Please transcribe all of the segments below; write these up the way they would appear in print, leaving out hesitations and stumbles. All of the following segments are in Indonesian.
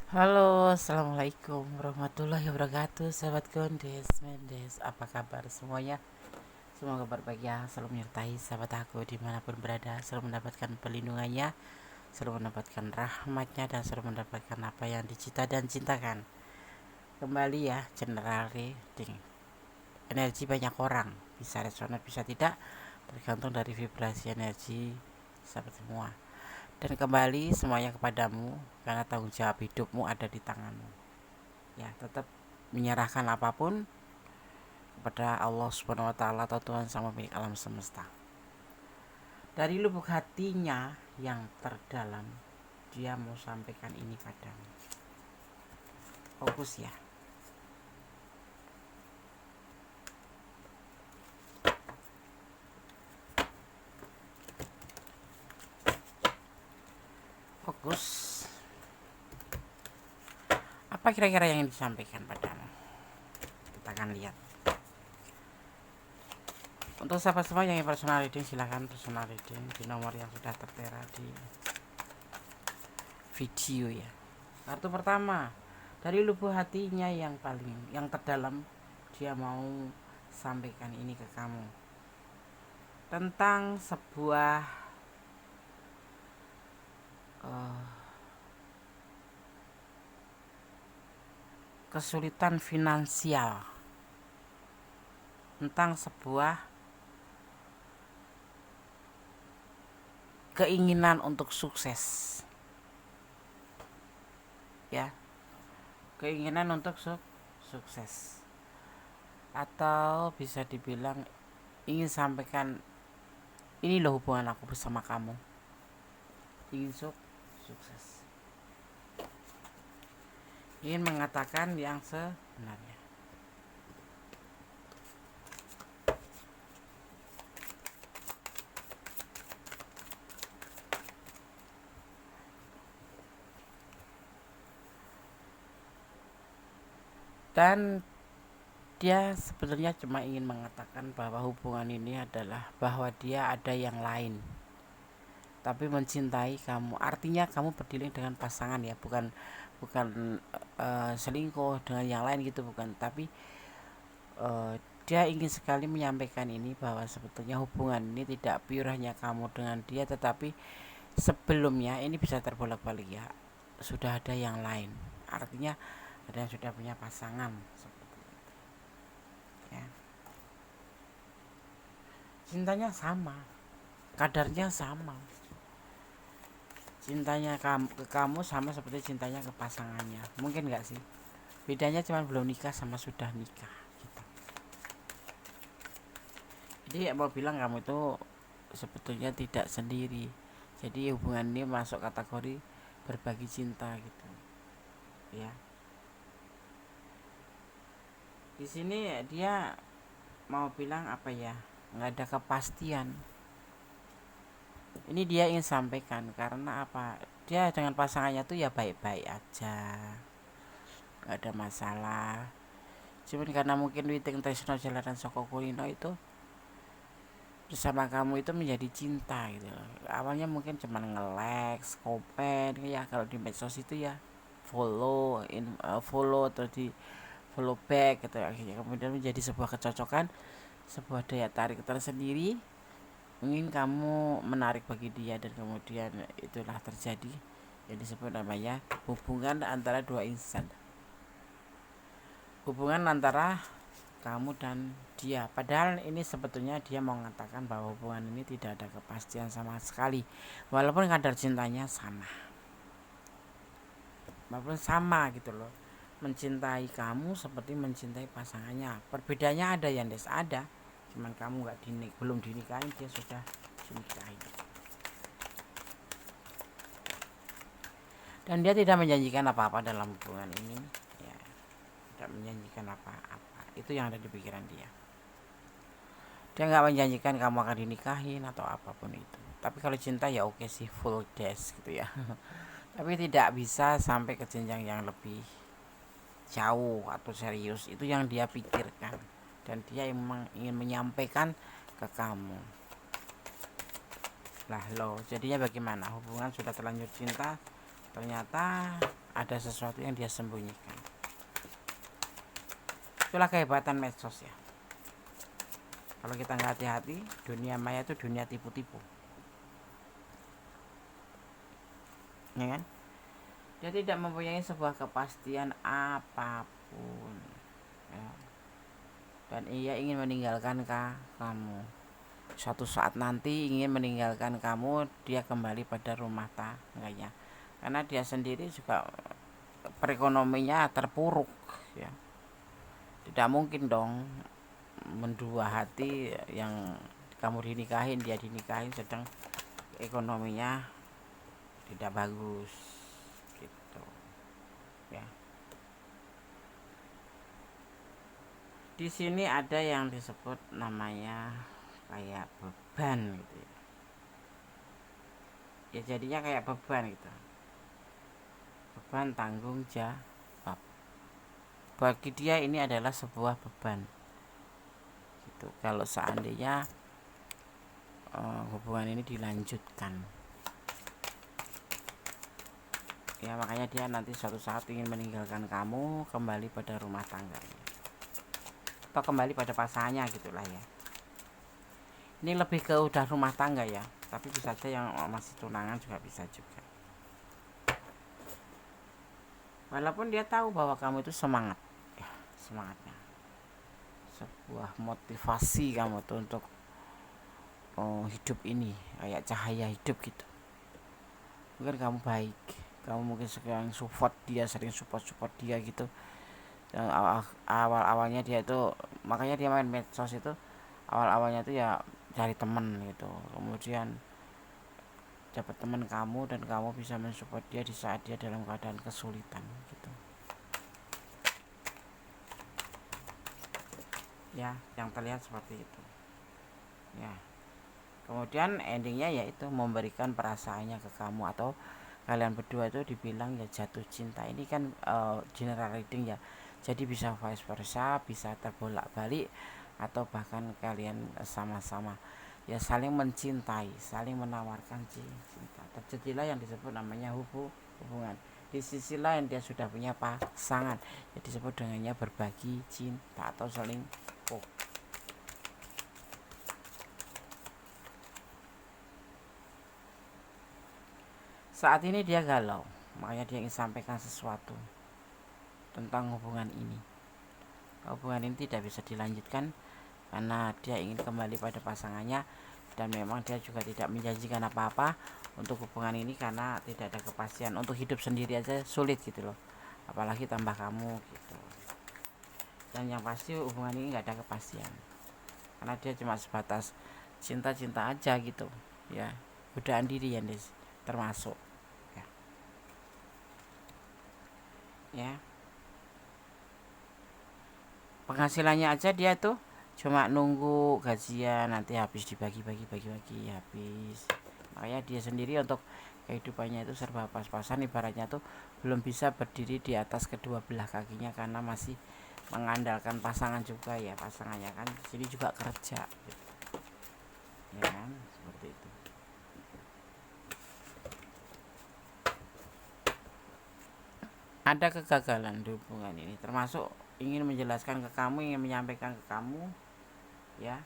Halo, assalamualaikum warahmatullahi wabarakatuh. Sahabat Gondes, Mendes, apa kabar semuanya? Semoga berbahagia, selalu menyertai sahabat aku dimanapun berada, selalu mendapatkan perlindungannya, selalu mendapatkan rahmatnya, dan selalu mendapatkan apa yang dicita dan cintakan. Kembali ya, general reading. Energi banyak orang, bisa resonan, bisa tidak, tergantung dari vibrasi energi sahabat semua. Dan kembali semuanya kepadamu, karena tanggung jawab hidupmu ada di tanganmu. Ya, tetap menyerahkan apapun kepada Allah Subhanahu wa taala atau Tuhan sama milik alam semesta. Dari lubuk hatinya yang terdalam, dia mau sampaikan ini padamu. Fokus ya. Fokus. Apa kira-kira yang disampaikan padamu? Kita akan lihat. Untuk sahabat semua yang ingin personal reading, silahkan personal reading di nomor yang sudah tertera di video ya. Kartu pertama, dari lubuk hatinya yang terdalam, dia mau sampaikan ini ke kamu tentang sebuah uh, kesulitan finansial, tentang sebuah keinginan untuk sukses ya, keinginan untuk sukses, atau bisa dibilang ingin sampaikan ini loh hubungan aku bersama kamu, ingin sukses, ingin mengatakan yang sebenarnya. Dan dia sebenarnya cuma ingin mengatakan bahwa hubungan ini adalah bahwa dia ada yang lain, tapi mencintai kamu. Artinya kamu berdiri dengan pasangan ya, bukan bukan selingkuh dengan yang lain gitu, bukan. Tapi dia ingin sekali menyampaikan ini bahwa sebetulnya hubungan ini tidak pure hanya kamu dengan dia, tetapi sebelumnya ini bisa terbolak-balik ya, sudah ada yang lain. Artinya ada yang sudah punya pasangan seperti itu ya. Cintanya sama, kadarnya sama, cintanya ke kamu sama seperti cintanya ke pasangannya. Mungkin nggak sih, bedanya cuma belum nikah sama sudah nikah gitu. Jadi mau bilang kamu itu sebetulnya tidak sendiri. Jadi hubungan ini masuk kategori berbagi cinta gitu ya. Di sini dia mau bilang apa ya, nggak ada kepastian. Ini dia ingin sampaikan karena apa, dia dengan pasangannya tuh ya baik-baik aja, nggak ada masalah. Cuman karena mungkin Witing Tresno Jalanan Soko Kulino itu bersama kamu itu menjadi cinta gitu loh. Awalnya mungkin cuman nge-like, komen ya, kalau di medsos itu ya follow atau di follow back gitu, akhirnya kemudian menjadi sebuah kecocokan, sebuah daya tarik tersendiri, mungkin kamu menarik bagi dia, dan kemudian itulah terjadi yang disebut namanya hubungan antara dua insan, hubungan antara kamu dan dia. Padahal ini sebetulnya dia mau mengatakan bahwa hubungan ini tidak ada kepastian sama sekali, walaupun kadar cintanya sama, walaupun sama gitu loh, mencintai kamu seperti mencintai pasangannya. Perbedaannya ada ya, Des, ada, cuman kamu belum dinikahin, dia sudah dinikahin. Dan dia tidak menjanjikan apa-apa dalam hubungan ini ya, tidak menjanjikan apa-apa, itu yang ada di pikiran dia. Dia nggak menjanjikan kamu akan dinikahin atau apapun itu. Tapi kalau cinta ya oke sih, full dash gitu ya. Tapi tidak bisa sampai ke jenjang yang lebih jauh atau serius, itu yang dia pikirkan. Dan dia memang ingin menyampaikan ke kamu. Lah lo, jadinya bagaimana? Hubungan sudah terlanjur cinta, ternyata ada sesuatu yang dia sembunyikan. Itulah kehebatan medsos ya. Kalau kita nggak hati-hati, dunia maya itu dunia tipu-tipu, ya kan? Dia tidak mempunyai sebuah kepastian apapun, ya. Dan ia ingin meninggalkan kamu. Suatu saat nanti ingin meninggalkan kamu, dia kembali pada rumah tangganya, karena dia sendiri juga perekonomiannya terpuruk, ya. Tidak mungkin dong mendua hati, yang kamu dinikahin, dia dinikahin, sedang ekonominya tidak bagus, gitu ya. Di sini ada yang disebut namanya kayak beban gitu ya. Ya jadinya kayak beban gitu, beban tanggung jawab. Bagi dia ini adalah sebuah beban gitu, kalau seandainya hubungan ini dilanjutkan, ya. Makanya dia nanti suatu saat ingin meninggalkan kamu, kembali pada rumah tangganya atau kembali pada pasangannya gitulah ya. Ini lebih ke udah rumah tangga ya, tapi bisa saja yang masih tunangan juga bisa juga. Walaupun dia tahu bahwa kamu itu semangat ya, semangatnya sebuah motivasi kamu tuh untuk hidup ini kayak cahaya hidup gitu. Mungkin kamu baik, kamu mungkin sekarang support dia, sering support dia gitu. Awal-awalnya dia itu, makanya dia main medsos itu, awal-awalnya itu ya cari temen gitu, kemudian dapat teman kamu dan kamu bisa mensupport dia di saat dia dalam keadaan kesulitan gitu ya, yang terlihat seperti itu ya. Kemudian endingnya yaitu memberikan perasaannya ke kamu, atau kalian berdua itu dibilang ya jatuh cinta. Ini kan general reading ya, jadi bisa vice versa, bisa terbolak balik, atau bahkan kalian sama-sama ya saling mencintai, saling menawarkan cinta. Terjadilah yang disebut namanya hubungan. Di sisi lain dia sudah punya pasangan, jadi disebut dengannya berbagi cinta atau selingkuh. Saat ini dia galau, makanya dia ingin sampaikan sesuatu tentang hubungan ini. Hubungan ini tidak bisa dilanjutkan karena dia ingin kembali pada pasangannya, dan memang dia juga tidak menjanjikan apa-apa untuk hubungan ini karena tidak ada kepastian. Untuk hidup sendiri aja sulit gitu loh, apalagi tambah kamu gitu. Dan yang pasti hubungan ini nggak ada kepastian karena dia cuma sebatas cinta-cinta aja gitu ya, godaan diri yang termasuk ya. Penghasilannya aja dia tuh cuma nunggu gajian nanti habis, dibagi-bagi habis. Makanya dia sendiri untuk kehidupannya itu serba pas-pasan, ibaratnya tuh belum bisa berdiri di atas kedua belah kakinya karena masih mengandalkan pasangan juga ya. Pasangannya kan di sini juga kerja gitu. Ya kan, seperti itu. Ada kegagalan di hubungan ini, termasuk ingin menjelaskan ke kamu, ingin menyampaikan ke kamu ya,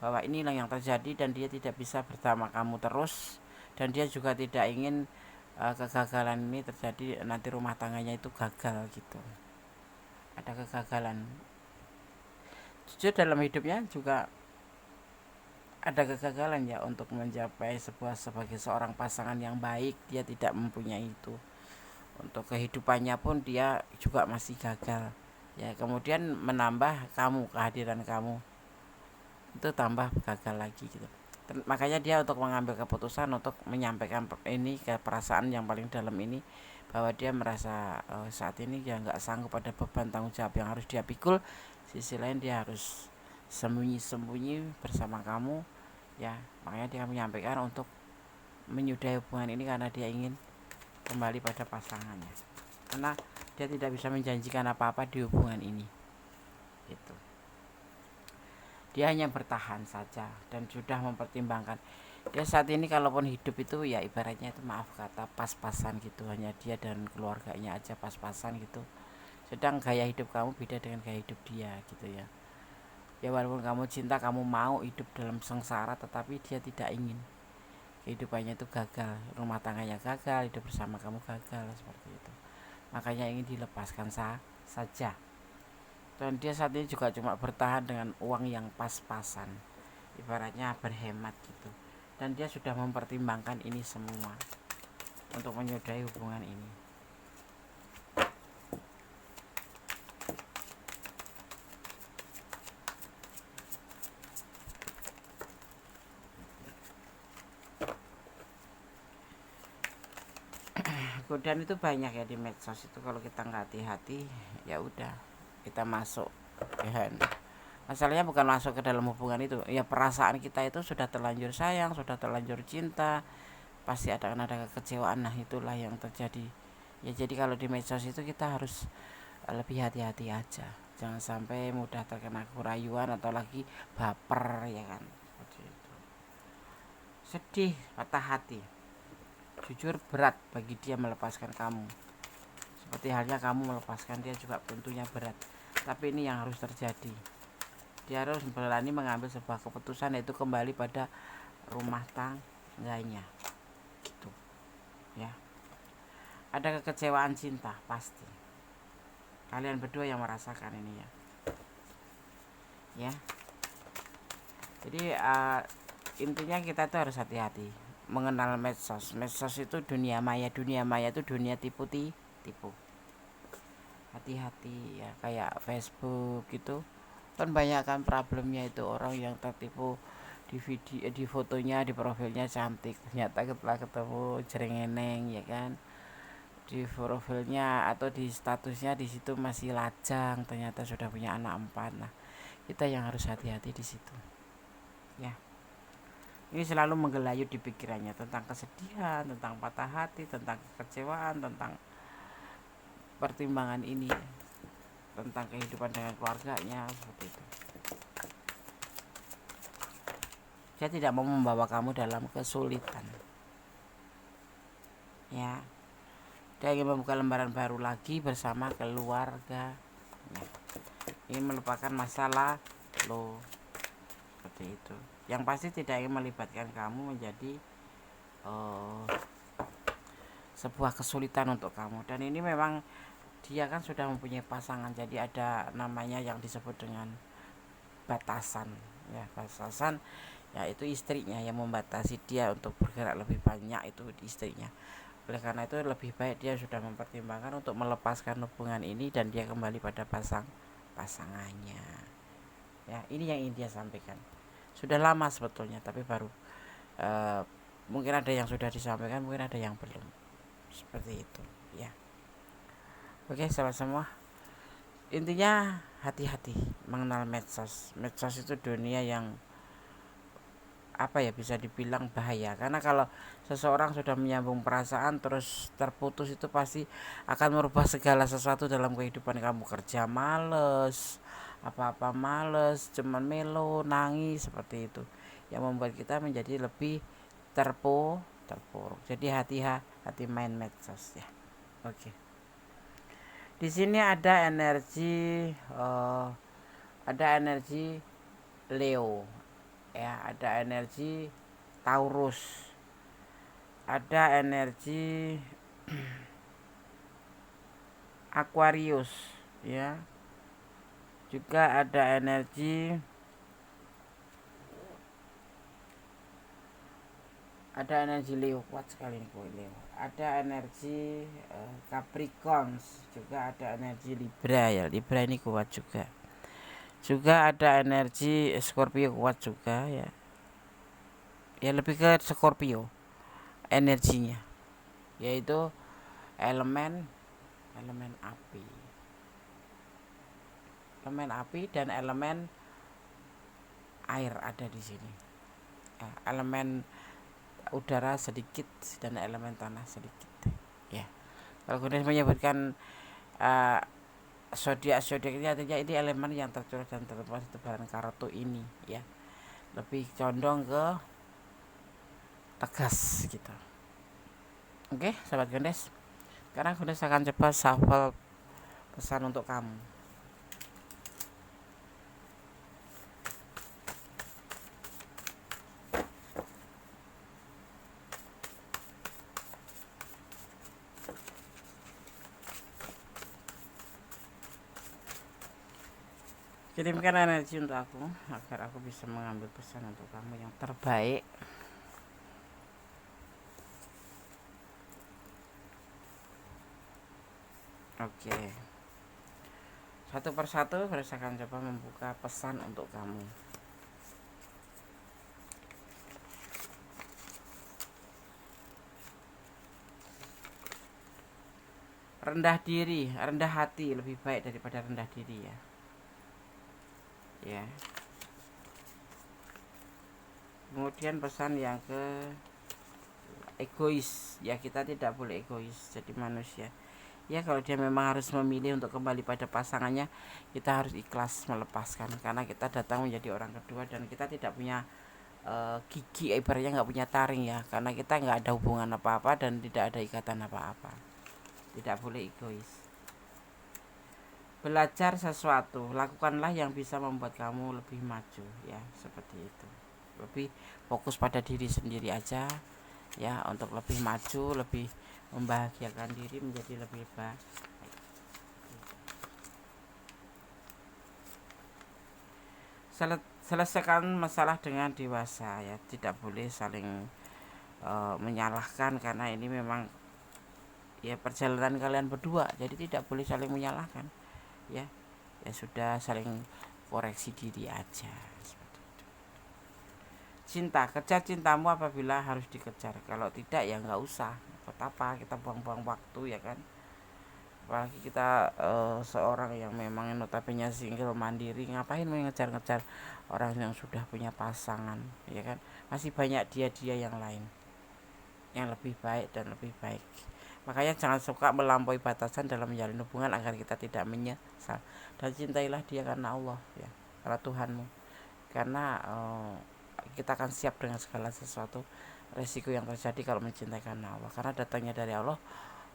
bahwa inilah yang terjadi dan dia tidak bisa bersama kamu terus, dan dia juga tidak ingin kegagalan ini terjadi, nanti rumah tangganya itu gagal gitu. Ada kegagalan. Jujur dalam hidupnya juga ada kegagalan ya, untuk mencapai sebagai seorang pasangan yang baik, dia tidak mempunyai itu. Untuk kehidupannya pun dia juga masih gagal ya. Kemudian menambah kamu, kehadiran kamu itu tambah gagal lagi gitu. Makanya dia untuk mengambil keputusan untuk menyampaikan ini ke perasaan yang paling dalam ini, bahwa dia merasa saat ini dia nggak sanggup pada beban tanggung jawab yang harus dia pikul. Sisi lain dia harus sembunyi-sembunyi bersama kamu ya. Makanya dia menyampaikan untuk menyudahi hubungan ini karena dia ingin kembali pada pasangannya, karena dia tidak bisa menjanjikan apa-apa di hubungan ini itu. Dia hanya bertahan saja dan sudah mempertimbangkan Dia saat ini kalaupun hidup itu ya ibaratnya itu maaf kata pas-pasan gitu, hanya dia dan keluarganya aja pas-pasan gitu. Sedang gaya hidup kamu beda dengan gaya hidup dia gitu ya. Ya walaupun kamu cinta, kamu mau hidup dalam sengsara, tetapi dia tidak ingin. Kehidupannya itu gagal, rumah tangganya gagal, hidup bersama kamu gagal seperti itu. Makanya ingin dilepaskan saja. Dan dia saat ini juga cuma bertahan dengan uang yang pas-pasan, ibaratnya berhemat gitu. Dan dia sudah mempertimbangkan ini semua untuk menyudahi hubungan ini. Godaan itu banyak ya di medsos itu, kalau kita nggak hati-hati ya udah kita masuk ya. Masalahnya bukan masuk ke dalam hubungan itu, ya perasaan kita itu sudah terlanjur sayang, sudah terlanjur cinta, pasti akan ada kekecewaan. Nah itulah yang terjadi ya. Jadi kalau di medsos itu kita harus lebih hati-hati aja, jangan sampai mudah terkena kurayuan atau lagi baper ya kan. Seperti itu. Sedih, patah hati, jujur berat bagi dia melepaskan kamu. Seperti halnya kamu melepaskan dia juga tentunya berat. Tapi ini yang harus terjadi. Dia harus berani mengambil sebuah keputusan, yaitu kembali pada rumah tangganya. Gitu. Ya. Ada kekecewaan cinta pasti. Kalian berdua yang merasakan ini ya. Ya. Jadi intinya kita tuh harus hati-hati mengenal medsos. Medsos itu dunia maya itu dunia tipu. Hati-hati ya, kayak Facebook gitu kan banyak kan problemnya itu, orang yang tertipu di video, di fotonya, di profilnya cantik, ternyata setelah ketemu jerengeneng ya kan. Di profilnya atau di statusnya di situ masih lajang, ternyata sudah punya anak 4. Nah kita yang harus hati-hati di situ ya. Ini selalu menggelayut di pikirannya tentang kesedihan, tentang patah hati, tentang kekecewaan, tentang pertimbangan ini, tentang kehidupan dengan keluarganya seperti itu. Dia tidak mau membawa kamu dalam kesulitan ya. Dia ingin membuka lembaran baru lagi bersama keluarga ya. Ingin melupakan masalah lo seperti itu. Yang pasti tidak ingin melibatkan kamu menjadi sebuah kesulitan untuk kamu. Dan ini memang dia kan sudah mempunyai pasangan, jadi ada namanya yang disebut dengan batasan ya. Batasan yaitu istrinya yang membatasi dia untuk bergerak lebih banyak, itu istrinya. Oleh karena itu lebih baik dia sudah mempertimbangkan untuk melepaskan hubungan ini dan dia kembali pada pasangannya ya. Ini yang ingin dia sampaikan. Sudah lama sebetulnya, tapi baru mungkin ada yang sudah disampaikan, mungkin ada yang belum, seperti itu ya. Oke sahabat semua, intinya hati-hati mengenal medsos. Medsos itu dunia yang apa ya, bisa dibilang bahaya, karena kalau seseorang sudah menyambung perasaan terus terputus, itu pasti akan merubah segala sesuatu dalam kehidupan kamu. Kerja males, apa-apa males, cuman melo, nangis, seperti itu yang membuat kita menjadi lebih terpuruk. Jadi hati-hati main medsos ya. Oke. Di sini ada energi Leo ya, ada energi Taurus, ada energi Aquarius ya, juga ada energi Leo, kuat sekali nih Leo. Ada energi Capricorn, juga ada energi Libra ya. Libra ini kuat juga. Juga ada energi Scorpio, kuat juga ya. Ya lebih ke Scorpio energinya, yaitu elemen api. Elemen api dan elemen air ada di sini. Elemen udara sedikit dan elemen tanah sedikit ya. Kalau kemudian menyebutkan zodiak ini, artinya ini elemen yang tercurah dan terlepas di tebaran kartu ini ya. Lebih condong ke tegas gitu. Oke, sahabat Gondes. Sekarang Gondes akan coba shuffle pesan untuk kamu. Kirimkan energi untuk aku agar aku bisa mengambil pesan untuk kamu yang terbaik. Oke. Satu persatu saya akan coba membuka pesan untuk kamu. Rendah diri, rendah hati lebih baik daripada rendah diri ya. Ya. Kemudian pesan yang ke egois, ya kita tidak boleh egois jadi manusia. Ya kalau dia memang harus memilih untuk kembali pada pasangannya, kita harus ikhlas melepaskan karena kita datang menjadi orang kedua dan kita tidak punya gigi, ibaratnya nggak punya taring ya, karena kita nggak ada hubungan apa-apa dan tidak ada ikatan apa-apa. Tidak boleh egois. Belajar sesuatu, lakukanlah yang bisa membuat kamu lebih maju ya, seperti itu. Lebih fokus pada diri sendiri aja ya, untuk lebih maju, lebih membahagiakan diri menjadi lebih baik. Selesaikan masalah dengan dewasa ya, tidak boleh saling menyalahkan karena ini memang ya perjalanan kalian berdua, jadi tidak boleh saling menyalahkan ya. Ya sudah, saling koreksi diri aja. Cinta, kejar cintamu apabila harus dikejar, kalau tidak ya nggak usah. Buat apa kita buang-buang waktu ya kan. Apalagi kita seorang yang memang notabene single mandiri, ngapain mengejar-ngejar orang yang sudah punya pasangan ya kan. Masih banyak dia yang lain yang lebih baik dan lebih baik. Makanya jangan suka melampaui batasan dalam menjalin hubungan agar kita tidak menyesal. Dan cintailah dia karena Allah ya, karena Tuhanmu. Karena kita akan siap dengan segala sesuatu resiko yang terjadi kalau mencintai karena Allah. Karena datangnya dari Allah,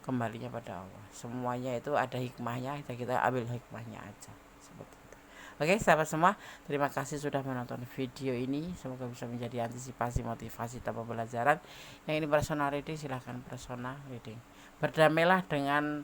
kembalinya pada Allah. Semuanya itu ada hikmahnya, kita ambil hikmahnya aja. Seperti itu. Oke sahabat semua, terima kasih sudah menonton video ini. Semoga bisa menjadi antisipasi, motivasi, tanpa pelajaran. Yang ini personal reading, silahkan personal reading. Berdamailah dengan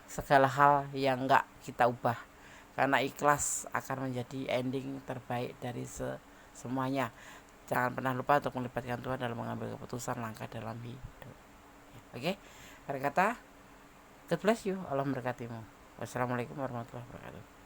segala hal yang enggak kita ubah, karena ikhlas akan menjadi ending terbaik dari semuanya. Jangan pernah lupa untuk melibatkan Tuhan dalam mengambil keputusan langkah dalam hidup. Oke, akhir kata, God bless you, Allah memberkatimu. Wassalamualaikum warahmatullahi wabarakatuh.